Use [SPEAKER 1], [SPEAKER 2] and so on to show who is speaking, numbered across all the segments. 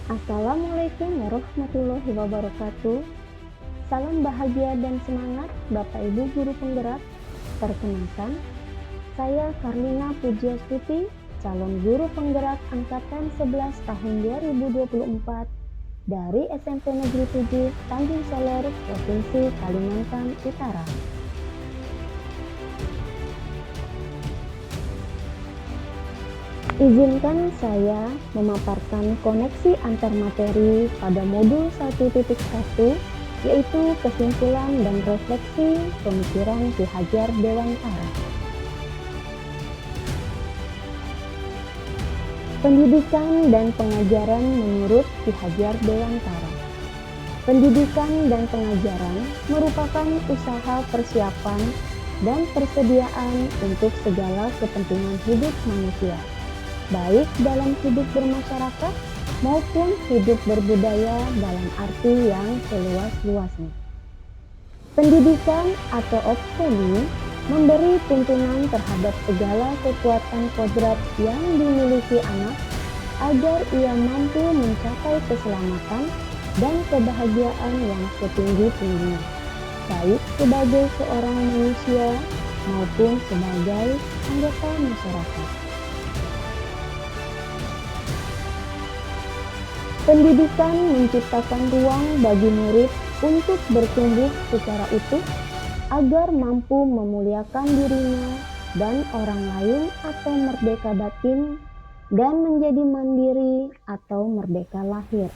[SPEAKER 1] Assalamualaikum warahmatullahi wabarakatuh. Salam bahagia dan semangat Bapak Ibu Guru Penggerak. Perkenalkan, saya Karlina Pujiastuti, calon Guru Penggerak Angkatan 11 tahun 2024 dari SMP Negeri 7 Tanjung Soler, Provinsi Kalimantan Utara. Izinkan saya memaparkan koneksi antar materi pada modul 1.1, yaitu kesimpulan dan refleksi pemikiran Ki Hajar Dewantara. Pendidikan dan pengajaran menurut Ki Hajar Dewantara. Pendidikan dan pengajaran merupakan usaha persiapan dan persediaan untuk segala kepentingan hidup manusia, baik dalam hidup bermasyarakat maupun hidup berbudaya dalam arti yang seluas-luasnya. Pendidikan atau opsoni memberi tuntunan terhadap segala kekuatan kodrat yang dimiliki anak agar ia mampu mencapai keselamatan dan kebahagiaan yang setinggi-tingginya, baik sebagai seorang manusia maupun sebagai anggota masyarakat. Pendidikan menciptakan ruang bagi murid untuk bertumbuh secara utuh agar mampu memuliakan dirinya dan orang lain atau merdeka batin dan menjadi mandiri atau merdeka lahir.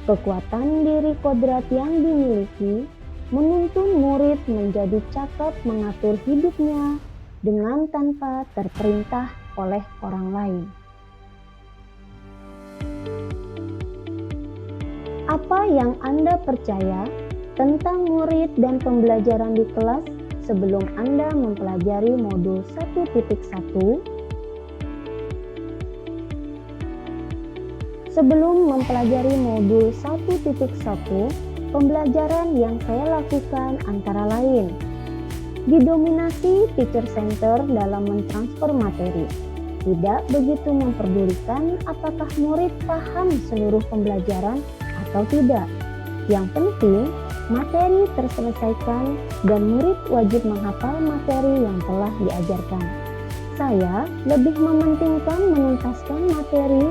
[SPEAKER 1] Kekuatan diri kodrat yang dimiliki menuntun murid menjadi cakap mengatur hidupnya dengan tanpa terperintah oleh orang lain. Apa yang Anda percaya tentang murid dan pembelajaran di kelas sebelum Anda mempelajari modul 1.1? Sebelum mempelajari modul 1.1, pembelajaran yang saya lakukan antara lain didominasi teacher center dalam mentransfer materi. Tidak begitu memperdulikan apakah murid paham seluruh pembelajaran atau tidak. Yang penting, materi terselesaikan dan murid wajib menghafal materi yang telah diajarkan. Saya lebih mementingkan menuntaskan materi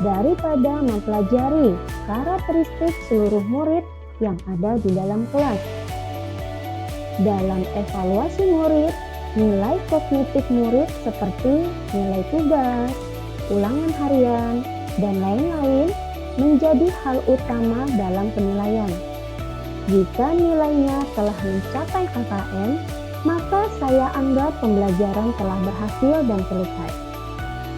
[SPEAKER 1] daripada mempelajari karakteristik seluruh murid yang ada di dalam kelas. Dalam evaluasi murid, nilai kognitif murid seperti nilai tugas, ulangan harian, dan lain-lain menjadi hal utama dalam penilaian. Jika nilainya telah mencapai KKM, maka saya anggap pembelajaran telah berhasil dan selesai.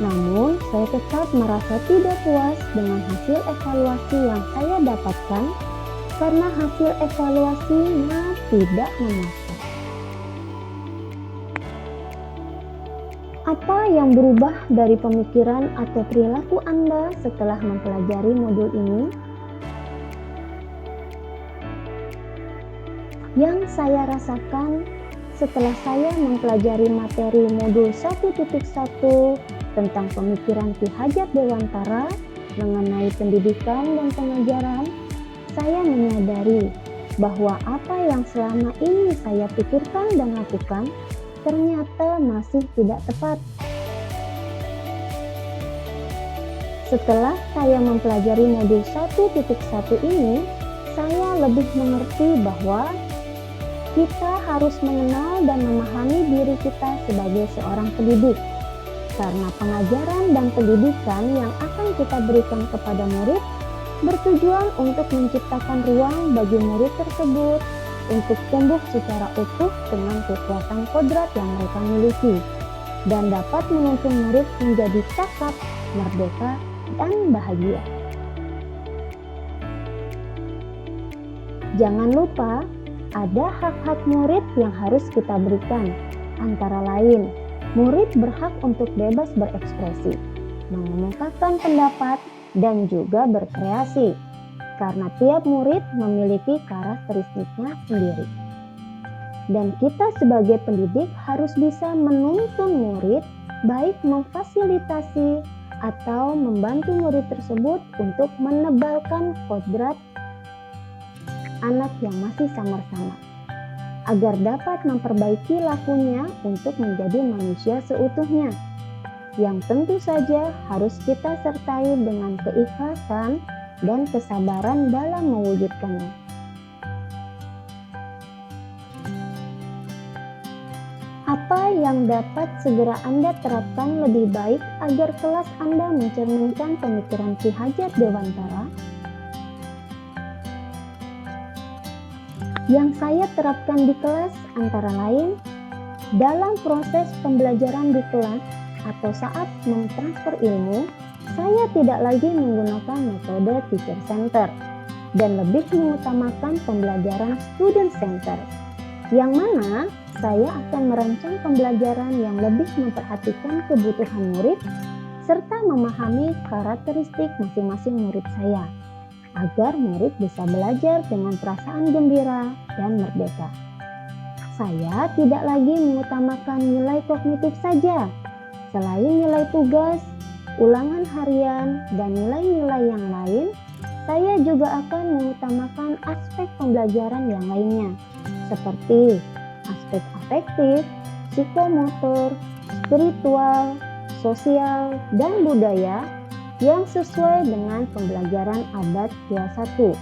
[SPEAKER 1] Namun, saya tetap merasa tidak puas dengan hasil evaluasi yang saya dapatkan karena hasil evaluasinya tidak memuaskan. Apa yang berubah dari pemikiran atau perilaku Anda setelah mempelajari modul ini? Yang saya rasakan setelah saya mempelajari materi modul 1.1 tentang pemikiran Ki Hajar Dewantara mengenai pendidikan dan pengajaran, saya menyadari bahwa apa yang selama ini saya pikirkan dan lakukan ternyata masih tidak tepat. Setelah saya mempelajari modul 1.1 ini, saya lebih mengerti bahwa kita harus mengenal dan memahami diri kita sebagai seorang pendidik. Karena pengajaran dan pendidikan yang akan kita berikan kepada murid bertujuan untuk menciptakan ruang bagi murid tersebut untuk tumbuh secara utuh dengan kekuatan kodrat yang mereka miliki dan dapat menuntun murid menjadi cakap, merdeka, dan bahagia. Jangan lupa, ada hak-hak murid yang harus kita berikan. Antara lain, murid berhak untuk bebas berekspresi, mengemukakan pendapat, dan juga berkreasi. Karena tiap murid memiliki karakteristiknya sendiri. Dan kita sebagai pendidik harus bisa menuntun murid baik memfasilitasi atau membantu murid tersebut untuk menebalkan kodrat anak yang masih samar-samar agar dapat memperbaiki lakunya untuk menjadi manusia seutuhnya, yang tentu saja harus kita sertai dengan keikhlasan dan kesabaran dalam mewujudkannya. Apa yang dapat segera Anda terapkan lebih baik agar kelas Anda mencerminkan pemikiran Ki Hajar Dewantara? Yang saya terapkan di kelas antara lain, dalam proses pembelajaran di kelas atau saat mentransfer ilmu, saya tidak lagi menggunakan metode teacher center dan lebih mengutamakan pembelajaran student center, yang mana saya akan merancang pembelajaran yang lebih memperhatikan kebutuhan murid serta memahami karakteristik masing-masing murid saya, agar murid bisa belajar dengan perasaan gembira dan merdeka. Saya tidak lagi mengutamakan nilai kognitif saja. Selain nilai tugas, ulangan harian, dan nilai-nilai yang lain, saya juga akan mengutamakan aspek pembelajaran yang lainnya, seperti aspek afektif, psikomotor, spiritual, sosial, dan budaya yang sesuai dengan pembelajaran abad 21,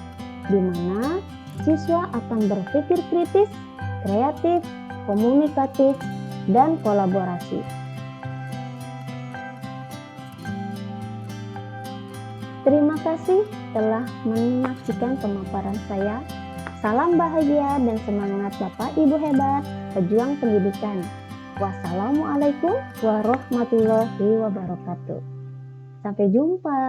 [SPEAKER 1] di mana siswa akan berpikir kritis, kreatif, komunikatif, dan kolaborasi. Terima kasih telah menyaksikan pemaparan saya. Salam bahagia dan semangat Bapak Ibu hebat, pejuang pendidikan. Wassalamualaikum warahmatullahi wabarakatuh. Sampai jumpa.